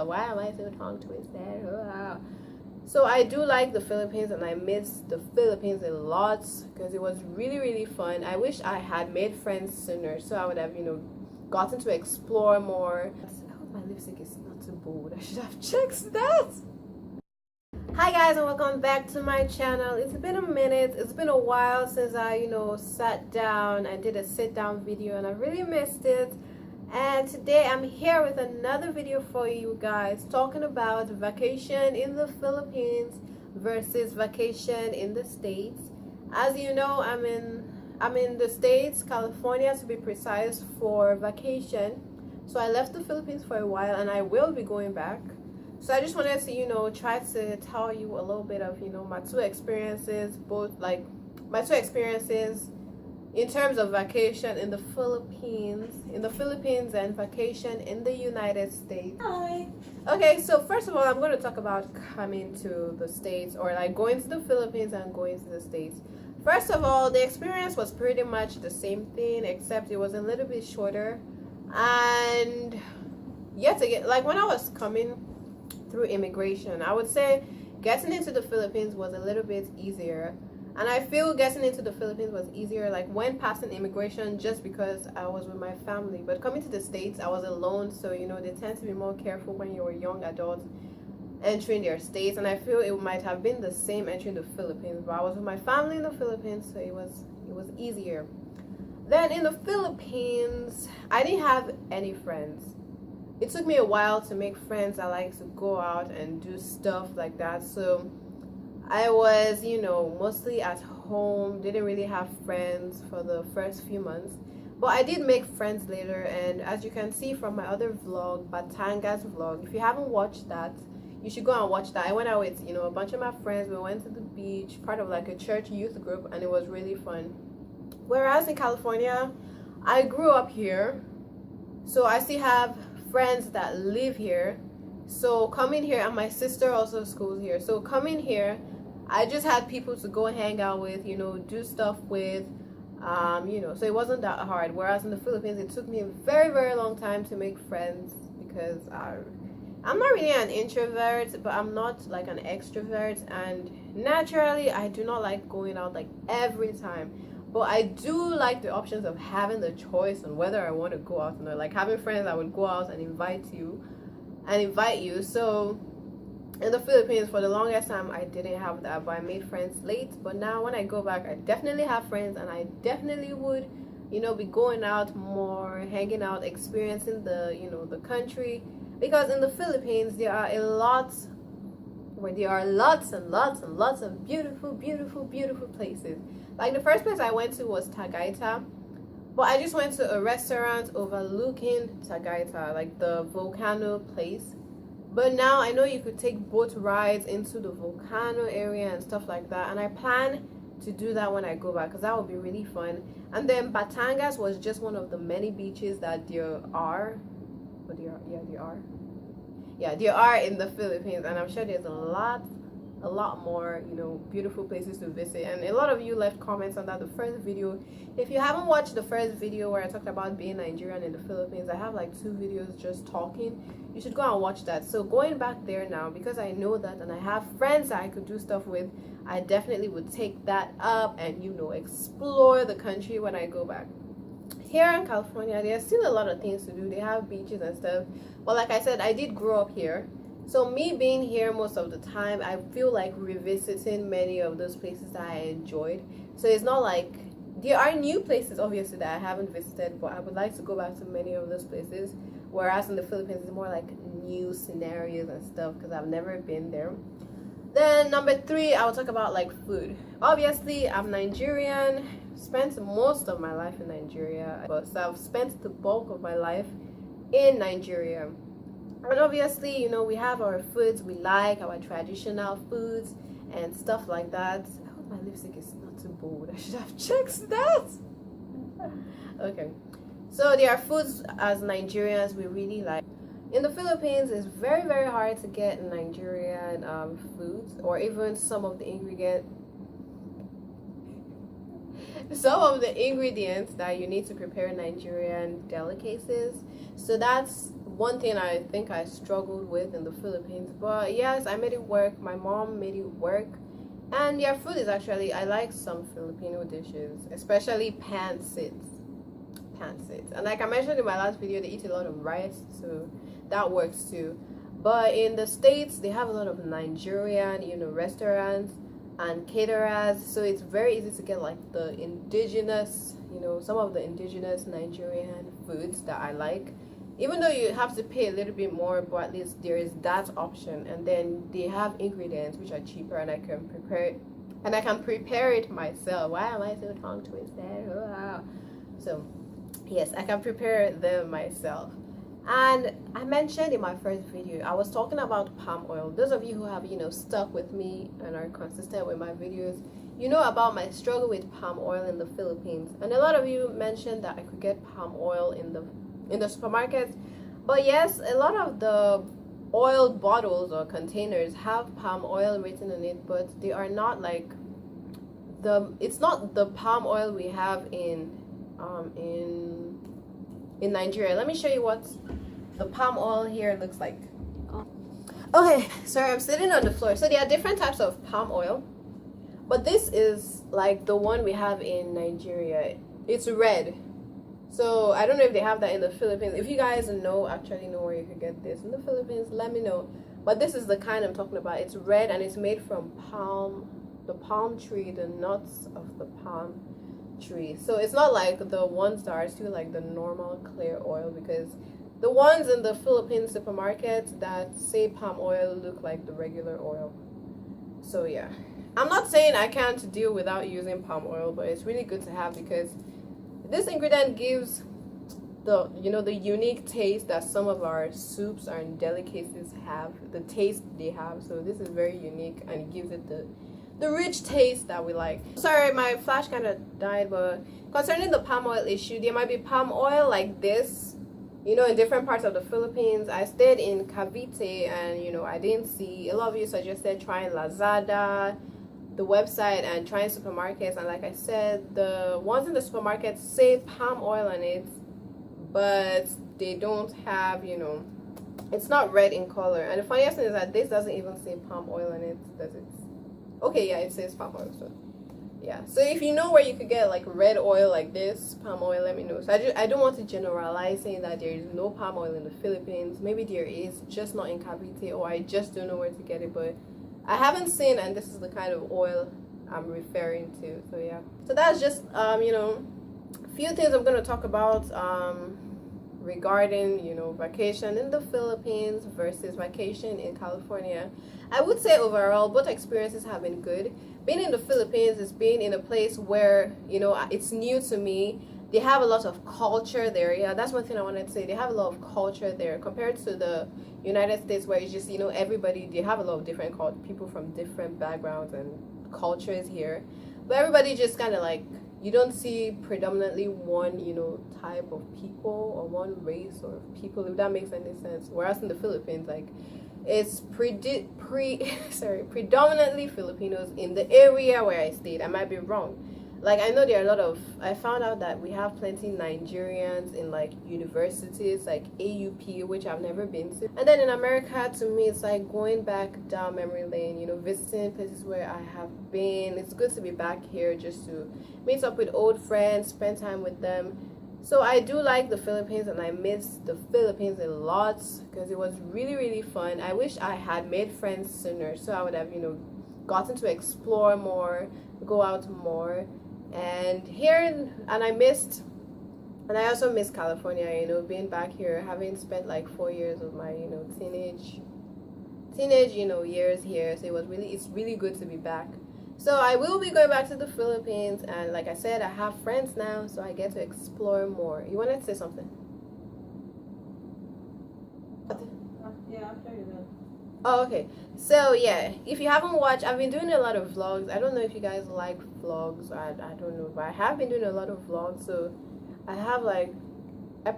Why am I so tongue twisted? So I do like the Philippines, and I miss the Philippines a lot because it was really, really fun. I wish I had made friends sooner, so I would have, gotten to explore more. I hope my lipstick is not too bold. I should have checked that. Hi guys, and welcome back to my channel. It's been a minute. It's been a while since I, sat down and did a sit down video, and I really missed it. And today I'm here with another video for you guys, talking about vacation in the Philippines versus vacation in the States. As you know, I'm in the States, California to be precise, for vacation. So I left the Philippines for a while, and I will be going back. So I just wanted to, try to tell you a little bit of, my two experiences, in terms of vacation in the Philippines and vacation in the United States. Hi. Okay, so first of all, I'm going to talk about coming to the States, or like going to the Philippines and going to the States. First of all, the experience was pretty much the same thing, except it was a little bit shorter. And yet again, like when I was coming through immigration, I would say getting into the Philippines was a little bit easier. And I feel getting into the Philippines was easier, like when passing immigration, just because I was with my family. But coming to the States, I was alone, so they tend to be more careful when you're a young adult entering their states. And I feel it might have been the same entering the Philippines, but I was with my family in the Philippines, so it was easier. Then in the Philippines, I didn't have any friends. It took me a while to make friends. I like to go out and do stuff like that, so I was, mostly at home, didn't really have friends for the first few months. But I did make friends later, and as you can see from my other vlog, Batangas vlog, if you haven't watched that, you should go and watch that. I went out with, a bunch of my friends. We went to the beach, part of like a church youth group, and it was really fun. Whereas in California, I grew up here, so I still have friends that live here. So coming here, and my sister also schools here, so coming here, I just had people to go hang out with, do stuff with, so it wasn't that hard. Whereas in the Philippines, it took me a very, very long time to make friends, because I'm not really an introvert, but I'm not like an extrovert, and naturally I do not like going out like every time. But I do like the options of having the choice on whether I want to go out or not. Like having friends that would go out and invite you. So in the Philippines, for the longest time, I didn't have that, but I made friends late. But now when I go back, I definitely have friends, and I definitely would, be going out more, hanging out, experiencing the country. Because in the Philippines, there are lots and lots and lots of beautiful, beautiful, beautiful places. Like the first place I went to was Tagaytay. But I just went to a restaurant overlooking Tagaytay, like the volcano place. But now I know you could take boat rides into the volcano area and stuff like that. And I plan to do that when I go back, because that would be really fun. And then Batangas was just one of the many beaches that there are. There are in the Philippines. And I'm sure there's a lot more beautiful places to visit, and a lot of you left comments on that the first video. If you haven't watched the first video where I talked about being Nigerian in the Philippines, I have like 2 videos just talking. You should go and watch that. So going back there now, because I know that and I have friends that I could do stuff with, I definitely would take that up and explore the country when I go back. Here in California, there's still a lot of things to do. They have beaches and stuff, but like I said, I did grow up here. So me being here most of the time, I feel like revisiting many of those places that I enjoyed. So it's not like there are new places obviously that I haven't visited, but I would like to go back to many of those places. Whereas in the Philippines, it's more like new scenarios and stuff, because I've never been there. Then number 3, I will talk about like food. Obviously, I'm Nigerian, spent most of my life in Nigeria, but so I've spent the bulk of my life in Nigeria. And obviously, we have our foods we like, our traditional foods and stuff like that. I hope my lipstick is not too bold. I should have checked that. Okay. So there are foods as Nigerians we really like. In the Philippines, it's very, very hard to get Nigerian foods, or even some of the ingredients that you need to prepare Nigerian delicacies. So that's one thing I think I struggled with in the Philippines. But yes, I made it work. My mom made it work. And yeah, food is actually, I like some Filipino dishes, especially pancits. Pancits. And like I mentioned in my last video, they eat a lot of rice, so that works too. But in the States, they have a lot of Nigerian, restaurants and caterers, so it's very easy to get like the indigenous, some of the indigenous Nigerian foods that I like. Even though you have to pay a little bit more, but at least there is that option. And then they have ingredients which are cheaper, and I can prepare it myself. Why am I so tongue twisted? Wow. So yes, I can prepare them myself. And I mentioned in my first video, I was talking about palm oil. Those of you who have stuck with me and are consistent with my videos, you know about my struggle with palm oil in the Philippines. And a lot of you mentioned that I could get palm oil in the supermarkets. But yes, a lot of the oil bottles or containers have palm oil written on it, but they are not like it's not the palm oil we have in Nigeria. Let me show you what the palm oil here looks like. Okay, sorry, I'm sitting on the floor. So there are different types of palm oil, but this is like the one we have in Nigeria. It's red. So I don't know if they have that in the Philippines. If you guys actually know where you could get this in the Philippines, let me know. But this is the kind I'm talking about. It's red and it's made from the palm tree, the nuts of the palm tree. So it's not like the ones that are still like the normal clear oil, because the ones in the Philippine supermarkets that say palm oil look like the regular oil. So yeah, I'm not saying I can't deal without using palm oil, but it's really good to have, because this ingredient gives the unique taste that some of our soups and delicacies have, the taste they have. So this is very unique, and it gives it the rich taste that we like. Sorry, my flash kind of died, but concerning the palm oil issue, there might be palm oil like this, in different parts of the Philippines. I stayed in Cavite, and I didn't see. A lot of you suggested trying Lazada, the website, and trying supermarkets, and like I said, the ones in the supermarkets say palm oil on it, but they don't have, it's not red in color. And the funniest thing is that this doesn't even say palm oil on it, does it? Okay, yeah, it says palm oil. So yeah, so if you know where you could get like red oil like this, palm oil, let me know. So I don't want to generalize saying that there is no palm oil in the Philippines. Maybe there is, just not in Cavite, or I just don't know where to get it, but I haven't seen, and this is the kind of oil I'm referring to. So yeah, so that's just a few things I'm going to talk about regarding vacation in the Philippines versus vacation in California. I would say overall both experiences have been good. Being in the Philippines is being in a place where it's new to me. They have a lot of culture there. Yeah, that's one thing I wanted to say. They have a lot of culture there compared to the United States, where it's just everybody. They have a lot of different people from different backgrounds and cultures here, but everybody just kind of like, you don't see predominantly one type of people or one race or people, if that makes any sense. Whereas in the Philippines, like, it's predominantly Filipinos in the area where I stayed. I might be wrong. Like, I know there are a lot of, I found out that we have plenty Nigerians in like universities like AUP, which I've never been to. And then in America, to me, it's like going back down memory lane, visiting places where I have been. It's good to be back here just to meet up with old friends, spend time with them. So I do like the Philippines, and I miss the Philippines a lot because it was really, really fun. I wish I had made friends sooner, so I would have, gotten to explore more, go out more. And I also miss California, being back here, having spent like 4 years of my, teenage, years here. So it's really good to be back. So I will be going back to the Philippines, and like I said, I have friends now, so I get to explore more. You wanted to say something? Yeah, I'll show you that. Oh, okay. So yeah, if you haven't watched, I've been doing a lot of vlogs. I don't know if you guys like vlogs. I don't know, but I have been doing a lot of vlogs. So I have I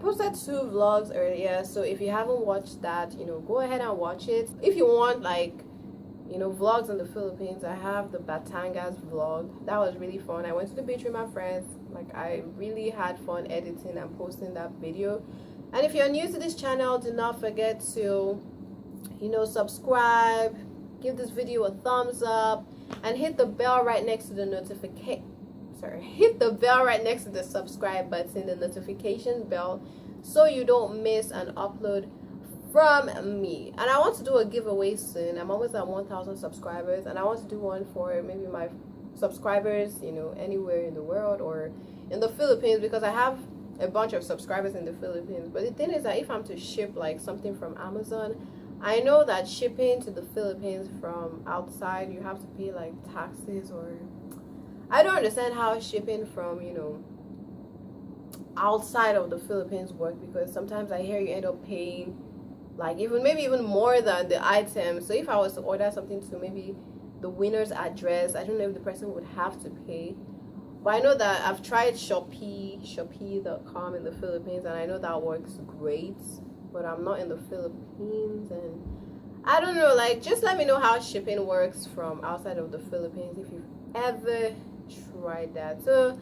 posted 2 vlogs earlier. So if you haven't watched that, go ahead and watch it. If you want vlogs in the Philippines, I have the Batangas vlog. That was really fun. I went to the beach with my friends. Like, I really had fun editing and posting that video. And if you're new to this channel, do not forget to, subscribe, give this video a thumbs up, and hit the bell right next to the hit the bell right next to the subscribe button, the notification bell, so you don't miss an upload from me. And I want to do a giveaway soon. I'm almost at 1,000 subscribers, and I want to do one for maybe my subscribers, anywhere in the world or in the Philippines, because I have a bunch of subscribers in the Philippines. But the thing is that if I'm to ship like something from Amazon, I know that shipping to the Philippines from outside, you have to pay like taxes, or I don't understand how shipping from outside of the Philippines work, because sometimes I hear you end up paying like maybe even more than the item. So if I was to order something to maybe the winner's address, I don't know if the person would have to pay. But I know that I've tried Shopee.com in the Philippines, and I know that works great. But I'm not in the Philippines, and I don't know. Like, just let me know how shipping works from outside of the Philippines if you've ever tried that. So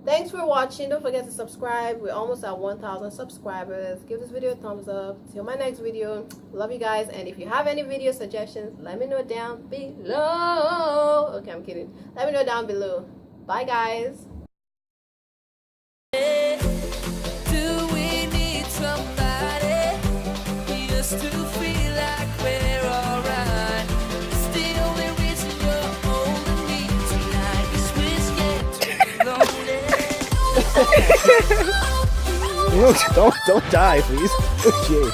thanks for watching. Don't forget to subscribe. We're almost at 1,000 subscribers. Give this video a thumbs up. Till my next video. Love you guys. And if you have any video suggestions, let me know down below. Okay, I'm kidding. Let me know down below. Bye, guys. Do we need somebody just to feel like we're alright? It's the only reason you're holding me tonight. 'Cause we're scared to be lonely. Don't die, please. Okay.